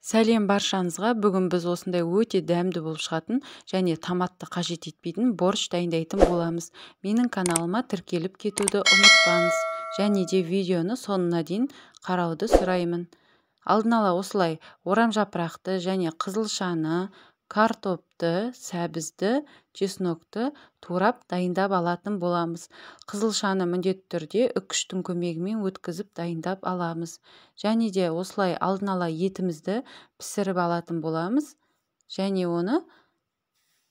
Сәлем баршаңызға. Бүгін біз осындай өте дәмді болып шығатын және томатты қажет етпейтін борщ дайындайтын боламыз. Менің каналыма тіркеліп кетуді ұмытпаңыз және де видеоны соңына дейін қарауды сұраймын. Алдын ала осылай орамжапырақты және қызылшаны, картопты, сәбізді, чеснокты турап дайындап алатын боламыз. Қызылшаны міндетті түрде үккіштің көмегімен өткізіп дайындап аламыз. Және де осылай алдын ала етімізді пісіріп алатын боламыз. Және оны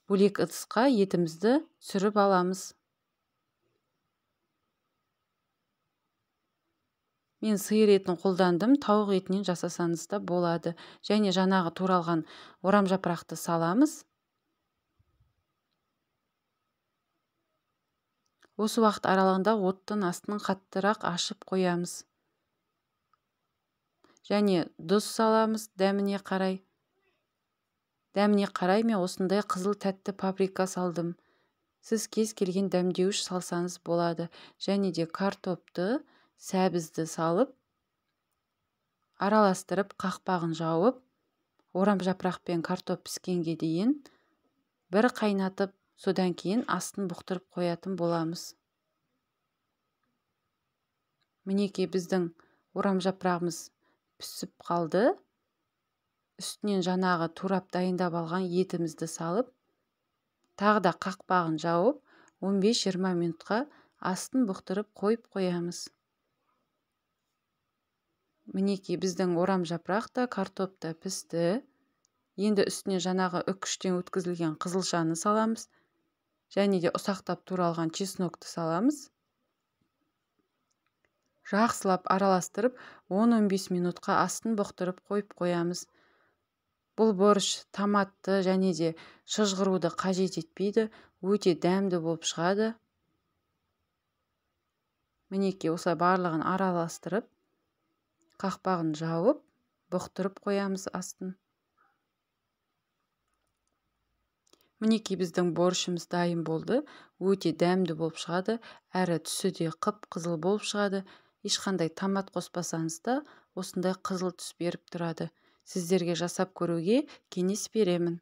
бөлек ыдысқа етімізді түсіріп аламыз. Мен сиыр етін қолдандым, тауық етінен жасасаңыз да болады. Және жаңағы туралған орамжапырақты саламыз. Осы уақыт аралығында оттың астын қаттырақ ашып қоямыз. Және тұз саламыз дәміне қарай. Дәміне қарай мен осындай қызыл тәтті паприка салдым. Сіз кез келген дәмдеуіш салсаңыз болады. Және де картопты, сәбізді салып, араластырып, қақпағын жауып, орамжапырақ пен картоп піскенге дейін бір қайнатып, содан кейін астын бұқтырып қоятын боламыз. Мінекей біздің орамжапырағымыз пісіп қалды. Үстінен жаңағы турап дайындап алған етімізді салып, тағы да қақпағын жауып, 15-20 минутқа астын бұқтырып қойып қоямыз. Мінекей біздің орамжапырақ та картоп та пісті. Енді үстіне жаңағы үккіштен өткізілген қызылшаны саламыз. Және де ұсақтап туралған чеснокты саламыз. Жақсылап араластырып, 10-15 минутқа астын бұқтырып қойып қоямыз. Бұл борщ томатты және де шыжғыруды қажет етпейді. Өте дәмді болып шығады. Мінекей осылай барлығын араластырып, қақпағын жауып, бұқтырып қоямыз астын. Мінекей біздің борщымыз дайын болды. Өте дәмді болып шығады. Әрі түсі де қып-қызыл болып шығады. Ешқандай томат қоспасаңыз да осындай қызыл түс беріп тұрады. Сіздерге жасап көруге кеңес беремін.